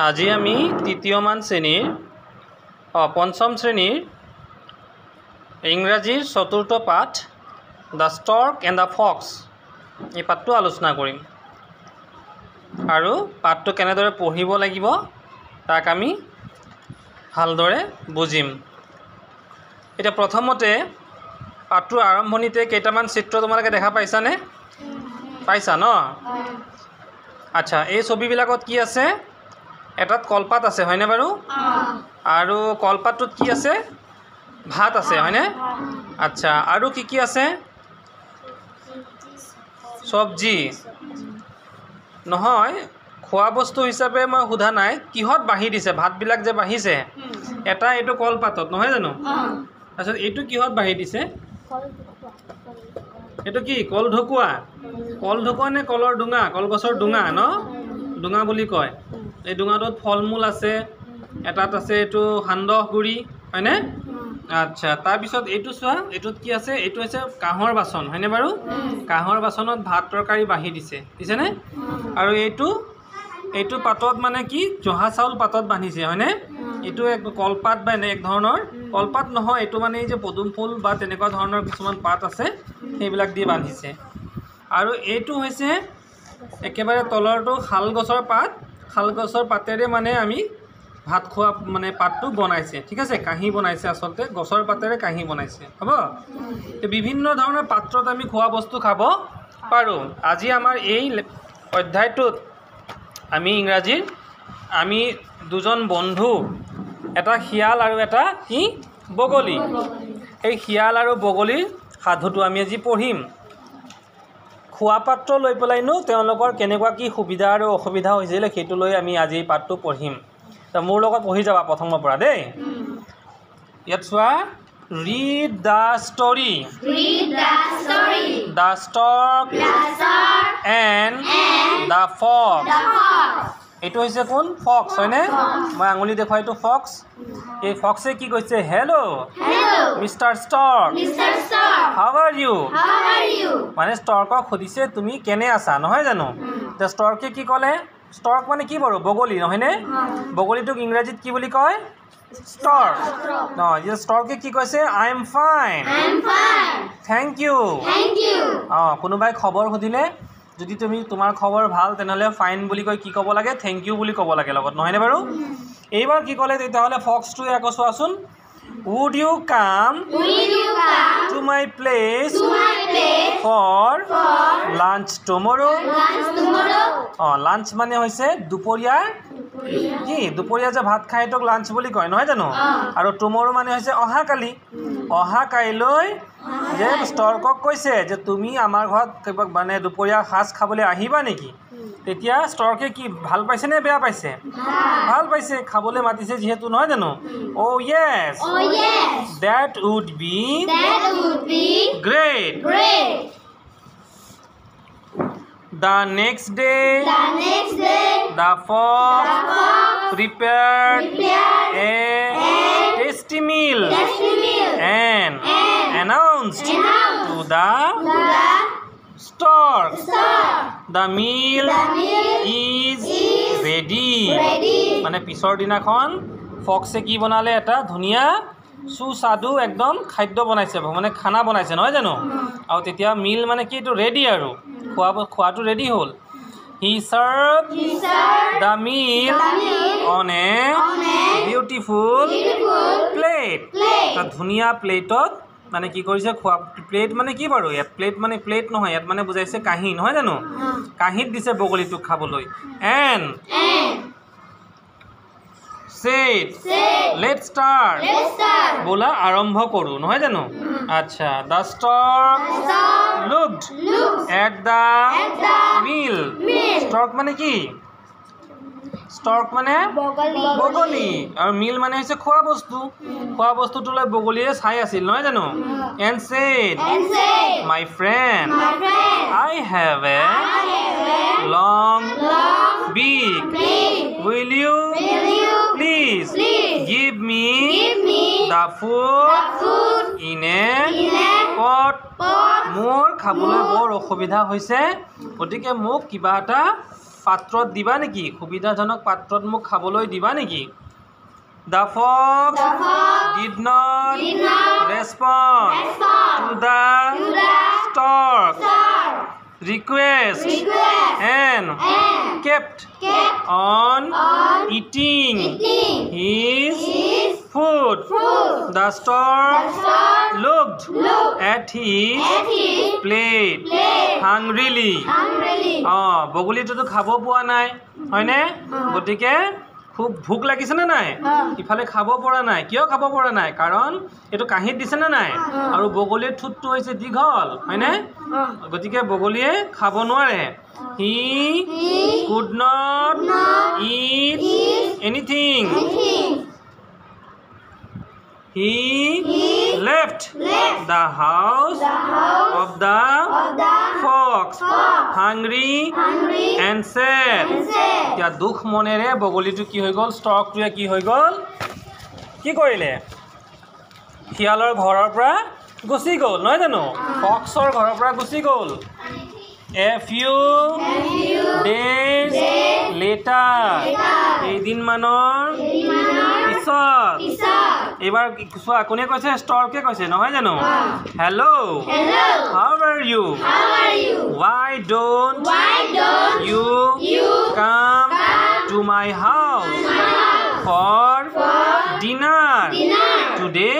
আজি আমি তৃতীয়মান শ্ৰেণীৰ পঞ্চম শ্ৰেণীৰ ইংৰাজীৰ চতুৰ্থ পাঠ the stork and the Fox এই পাঠটো আলোচনা কৰিম আৰু পাঠটো কেনেদৰে পঢ়িব লাগিব তাক আমি ভালদৰে বুজিম। এতিয়া প্ৰথমতে পাঠটোৰ আৰম্ভণিতে কেইটামান চিত্ৰ তোমালোকে দেখা পাইছানে? পাইছা ন? আচ্ছা, এই ছবিবিলাকত কি আছে? এটাত কলপাত আছে হয়নে বাৰু? আৰু কলপাতটোত কি আছে? ভাত আছে হয়নে? আচ্ছা, আৰু কি কি আছে? চব্জি নহয়, খোৱা বস্তু হিচাপে মই সোধা নাই, কিহত বাঢ়ি দিছে? ভাতবিলাক যে বাঢ়িছে এটা এইটো কলপাতত নহয় জানো? তাৰপিছত এইটো কিহত বাঢ়ি দিছে? এইটো কি কল ঢকুৱা? কল ঢকুৱা নে কলৰ ডুঙা? কলগছৰ ডুঙা ন? ডুঙা বুলি কয়। এই ডুঙাটোত ফল মূল আছে, এটাত আছে এইটো সান্দহ গুড়ি হয়নে? আচ্ছা, তাৰপিছত এইটো চোৱা, এইটোত কি আছে? এইটো হৈছে কাঁহৰ বাচন হয়নে বাৰু? কাঁহৰ বাচনত ভাত তৰকাৰী বাঢ়ি দিছেনে? আৰু এইটো পাতত মানে কি জহা চাউল পাতত বান্ধিছে হয়নে? এইটো এক কলপাত বা এনে এক ধৰণৰ কলপাত নহয়, এইটো মানে এই যে পদুম ফুল বা তেনেকুৱা ধৰণৰ কিছুমান পাত আছে সেইবিলাক দি বান্ধিছে। আৰু এইটো হৈছে একেবাৰে তলৰটো শাল গছৰ পাত, শাল গছৰ পাতেৰে মানে আমি ভাত খোৱা মানে পাতটো বনাইছে, ঠিক আছে? কাঁহী বনাইছে, আচলতে গছৰ পাতেৰে কাঁহী বনাইছে, হ'ব? বিভিন্ন ধৰণৰ পাত্ৰত আমি খোৱা বস্তু খাব পাৰোঁ। আজি আমাৰ এই অধ্যায়টোত আমি ইংৰাজীৰ আমি দুজন বন্ধু, এটা শিয়াল আৰু এটা কি বগলী, এই শিয়াল আৰু বগলীৰ সাধুটো আমি আজি পঢ়িম। খোৱা পাত্ৰ লৈ পেলাইনো তেওঁলোকৰ কেনেকুৱা কি সুবিধা আৰু অসুবিধা হৈছিল সেইটো লৈ আমি আজি এই পাঠটো পঢ়িম। তো মোৰ লগত পঢ়ি যাবা প্ৰথমৰ পৰা দেই। ইয়াত চোৱা, read the story, the stork and the fox. এইটো হৈছে কোন? ফক্স হয়নে? মই আঙুলি দেখুৱাই এইটো ফক্স। এই ফক্সে কি কৈছে? Hello' mister stork, how are you? মানে ষ্টৰ্কক সুধিছে তুমি কেনে আছা নহয় জানো? এতিয়া ষ্টৰ্কে কি ক'লে? ষ্টৰ্ক মানে কি বাৰু? বগলী নহয়নে? বগলীটোক ইংৰাজীত কি বুলি কয়? ষ্টৰ্ক। এতিয়া ষ্টৰ্কে কি কৈছে? I am fine, thank you. কোনোবাই খবৰ সুধিলে যদি তোমাৰ খবৰ ভাল তেনেহ'লে ফাইন বুলি কৈ কি ক'ব লাগে? থেংক ইউ বুলি ক'ব লাগে লগত, নহয়নে বাৰু? এইবাৰ কি ক'লে তেতিয়াহ'লে ফক্সটোৱে আকৌ চোৱাচোন, would you come to my place for lunch tomorrow? Lunch মানে হৈছে দুপৰীয়াৰ কি? দুপৰীয়া যে ভাত খাই তোক লাঞ্চ বুলি কয় নহয় জানো? আৰু টুমৰো মানে হৈছে অহাকালি। অহাকাইলৈ যে ষ্টৰ্কক কৈছে যে তুমি আমাৰ ঘৰত কিবা মানে দুপৰীয়া সাজ খাবলৈ আহিবা নেকি? তেতিয়া ষ্টৰ্কে কি ভাল পাইছে নে বেয়া পাইছে? ভাল পাইছে, খাবলৈ মাতিছে যিহেতু নহয় জানো? Oh yes, that would be great. The next day, the fox prepared a tasty meal and announced to the stork, the meal is ready. মানে পিছৰ দিনাখন ফক্সে কি বনালে? এটা ধুনীয়া সুস্বাদু একদম খাদ্য বনাইছে, মানে খানা বনাইছে নহয় জানো? আৰু তেতিয়া মিল মানে কি? এইটো ৰেডি আৰু খোৱাটো ৰেডি হ'ল। He served the meal on a beautiful plate. এটা ধুনীয়া প্লেটত মানে কি কৰিছে? খোৱা প্লেট মানে কি বাৰু? ইয়াত প্লেট মানে প্লেট নহয়, ইয়াত মানে বুজাইছে কাঁহী নহয় জানো? কাঁহীত দিছে বগলীটোক খাবলৈ। And said, let's start. বোলা আৰম্ভ কৰোঁ নহয় জানো? আচ্ছা, the stork looked at the meal. Stork মানে কি? ষ্টৰ্ক মানে বগলী, আৰু মিল মানে হৈছে খোৱা বস্তু। খোৱা বস্তুটোলৈ বগলীয়ে চাই আছিল নহয় জানো? And said, my friend, I have a long beak. Will you please give me the food in a pot? মোৰ খাবলৈ বৰ অসুবিধা হৈছে, গতিকে মোক কিবা এটা পাত্ৰত দিবা নেকি সুবিধাজনক পাত্ৰত মোক খাবলৈ দিবা নেকি The fox did not respond to the stork's request and kept on eating his food. The stork looked at his plate hungrily. বগলীটোতো খাব পোৱা নাই হয়নে গতিকে খুব ভোক লাগিছে না নাই ইফালে খাব পৰা নাই কিয় খাব পৰা নাই কাৰণ এটো কাহিত দিছে না নাই আৰু বগলীৰ ঠুটটো হৈছে দীঘল হয়নে গতিকে বগলীয়ে খাব নোৱাৰে he could not eat anything he left the house of the fox hungry and sad ya dukh monere bogolitu ki hoy gol stork tu ki hoy gol ki korile khialor ghorar pora gusi gol noy jano foxor ghorar pora gusi gol a few days later ei din manor pisot এবাৰ কোৱা কোনে কৈছে ষ্টৰকে কৈছে নহয় জানো hello how are you why don't you come to my house for dinner today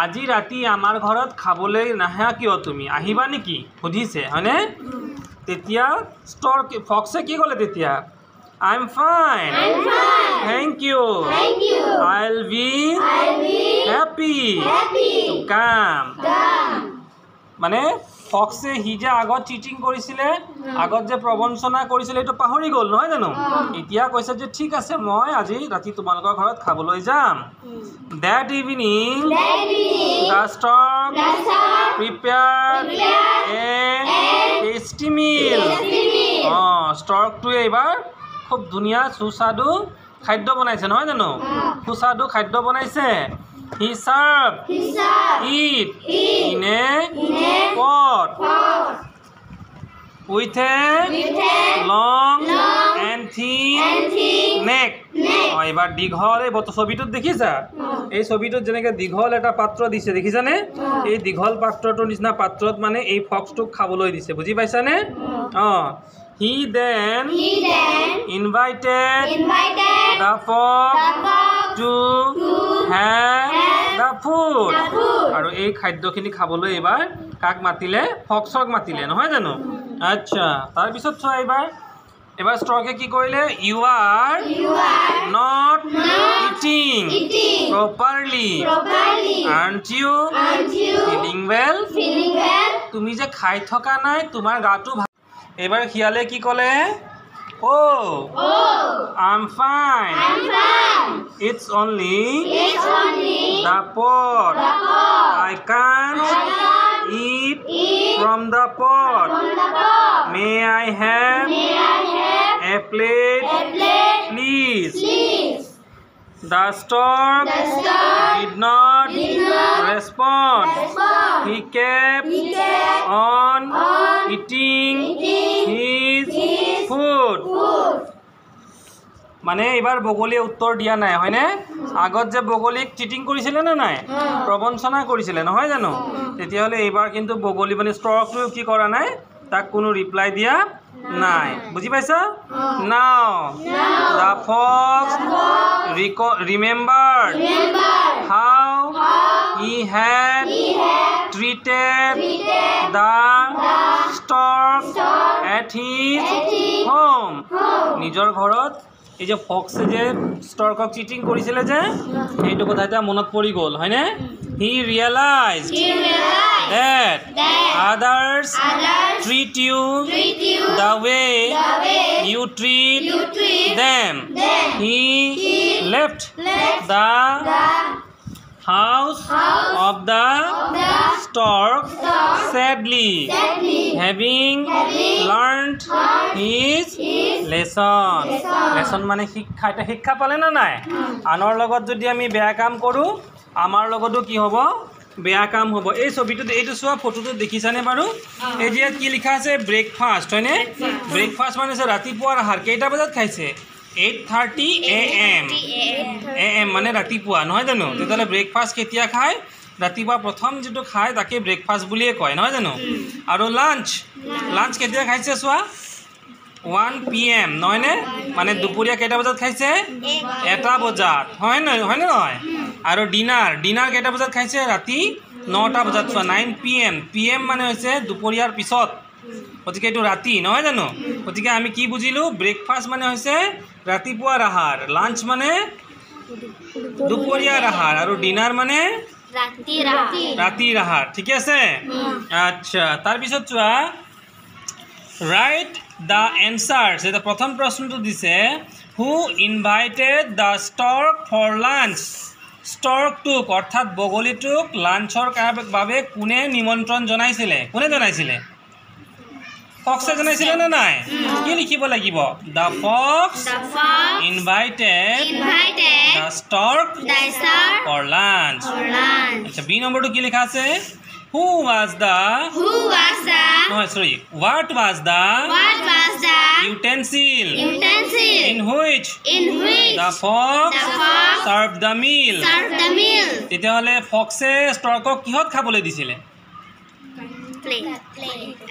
আজি ৰাতি আমাৰ ঘৰত খাবলৈ নাহা কিয় তুমি আহিবা নেকি সুধিছে হয়নে তেতিয়া ষ্টৰকে ফক্সে কি ক'লে তেতিয়া I'm fine. Thank you. I'll be happy to come. মানে ফক্সে হি যে আগত চিটিং কৰিছিলে আগত যে প্ৰবঞ্চনা কৰিছিলে এটো পাহৰি গল নহয় জানো এতিয়া কৈছে যে ঠিক আছে মই আজি ৰাতি তোমালোকৰ ঘৰত খাবলৈ যাম that evening the stork prepared a tasty meal stork to এবাৰ খুব ধুনিয়া সুস্বাদু খাদ্য বনাইছে নহয় জানো সুস্বাদু খাদ্য বনাইছে he served it in a pot with a long and thin neck এবাৰ দীঘল এই ছবিটোত দেখিছা এই ছবিটোত যেনেকৈ দীঘল এটা পাত্ৰ দিছে দেখিছানে এই দীঘল পাত্ৰটোৰ নিচিনা পাত্ৰত মানে এই ফক্সটোক খাবলৈ দিছে বুজি পাইছানে He then invited the fox to have the food. আৰু এই খাদ্যখিনি খাবলৈ এবাৰ কাক মাতিলে ফক্সক মাতিলে নহয় জানো আচ্ছা তাৰ পিছত চোৱা এবাৰ ষ্টৰকে কি কৰিলে you are not eating properly aren't you feeling well তুমি যে খাই থকা নাই তোমাৰ গাটো এবাৰ খিয়ালে কি ক'লে I'm fine it's only the pot I can't eat from the pot may I have a plate please the stork did not respond he kept on eating his food মানে এবাৰ বগলীয়ে উত্তৰ দিয়া নাই হয়নে আগত যে বগলীক চিটিং কৰিছিলে না নাই প্ৰবঞ্চনা কৰিছিলে নহয় জানো তেতিয়াহলে এবাৰ কিন্তু বগলী মানে ষ্টৰকটো কি কৰা নাই তাক কোনো ৰিপ্লাই দিয়া নাই বুজি পাইছা now the fox remembered how he had treated the stork at his home নিজৰ ঘৰত এই যে ফক্সে যে ষ্টৰকক চিটিং কৰিছিলে যে এইটো কথা এটা মনত পৰি গল হয়নে he realized that others treat you the way you treat them he left the house of the stork sadly having learned his lesson মানে শিক্ষা পালে না নাই আনৰ লগত যদি আমি বেয়া কাম কৰো আমাৰ লগতো কি হ'ব বেয়া কাম হ'ব এই ছবিটোত এইটো চোৱা ফটোটো দেখিছানে বাৰু এই যে কি লিখা আছে ব্ৰেকফাষ্ট হয়নে ব্ৰেকফাষ্ট মানে হৈছে ৰাতিপুৱাৰ আহাৰ কেইটা বজাত খাইছে 8:30 AM মানে ৰাতিপুৱা নহয় জানো তেতিয়াহ'লে ব্ৰেকফাষ্ট কেতিয়া খায় ৰাতিপুৱা প্ৰথম যেটো খায় তাকে ব্ৰেকফাষ্ট বুলিয়ে কয় নহয় জানো আৰু লাঞ্চ কেতিয়া খাইছে চোৱা 1 PM নহয়নে মানে দুপৰীয়া কেইটা বজাত খাইছে 1 বজাত হয়নে নহয় আৰু ডিনাৰ কেইটা বজাত খাইছে ৰাতি 9টা বজাত চোৱা 9 PM মানে হৈছে দুপৰীয়াৰ পিছত গতিকে এইটো ৰাতি নহয় জানো গতিকে আমি কি বুজিলোঁ ব্ৰেকফাষ্ট মানে হৈছে ৰাতিপুৱাৰ আহাৰ লাঞ্চ মানে দুপৰীয়াৰ আহাৰ আৰু ডিনাৰ মানে ৰাতিৰ আহাৰ ঠিক আছে আচ্ছা তাৰপিছত চোৱা ৰাইট দ্য এনচাৰ্ছ এটা প্ৰথম প্ৰশ্নটো দিছে who invited the stork for lunch ষ্টৰ্কটোক অৰ্থাৎ বগলীটোক লাঞ্চৰ বাবে কোনে নিমন্ত্ৰণ জনাইছিলে ফক্সে জনাইছিলে নে নাই কি লিখিব লাগিব the fox invited the stork for lunch আচ্ছা বি নম্বৰটো কি লিখা আছে what was the utensil in which the fox served the meal তেতিয়াহ'লে ফক্সে ষ্টৰ্কক কিহত খাবলৈ দিছিলে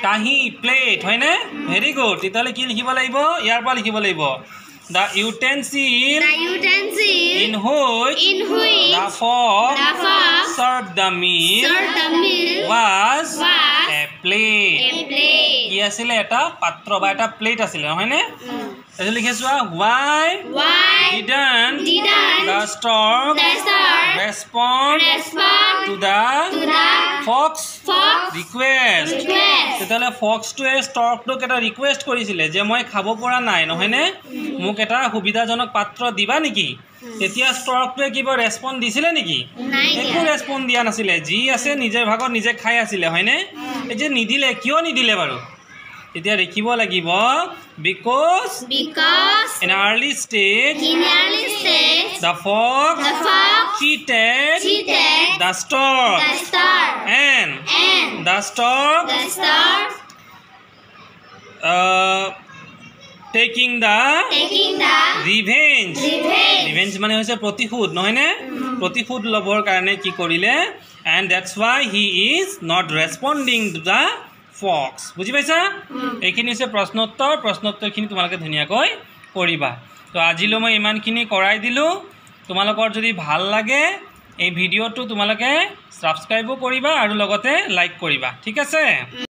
কাঁহী প্লেট হয়নে ভেৰি গুড তেতিয়াহ'লে কি লিখিব লাগিব ইয়াৰ পৰা লিখিব লাগিব the utensil in which the fox served the meal was a plate কি আছিলে এটা পাত্ৰ বা এটা প্লেট আছিলে হয়নে তাৰপিছত লিখিছো why didn't the stork respond to the fox request তেতিয়াহ'লে ফক্সটোৱে ষ্টৰ্কটোক এটা ৰিকুৱেষ্ট কৰিছিলে যে মই খাব পৰা নাই নহয়নে মোক এটা সুবিধাজনক পাত্ৰ দিবা নেকি তেতিয়া ষ্টৰ্কটোৱে কিবা ৰেছপন্ড দিছিলে নেকি একো ৰেছপন্ড দিয়া নাছিলে যি আছে নিজৰ ভাগত নিজে খাই আছিলে হয়নে এই যে নিদিলে কিয় নিদিলে বাৰু তেতিয়া লিখিব লাগিব because in early stage the fox cheated the stork and the stork taking the revenge মানে হৈছে প্ৰতিশোধ নহয়নে প্ৰতিশোধ লবৰ কাৰণে কি কৰিলে and that's why he is not responding to the fox বুজি পাইছা এইখিনি হৈছে প্ৰশ্নোত্তৰখিনি তোমালোকে ধুনীয়াকৈ কৰিবা তো আজিলৈ মই ইমানখিনি কৰাই দিলোঁ তোমালোকৰ যদি ভাল লাগে এই ভিডিঅ'টো তোমালোকে ছাবস্ক্ৰাইবো কৰিবা আৰু লগতে লাইক কৰিবা ঠিক আছে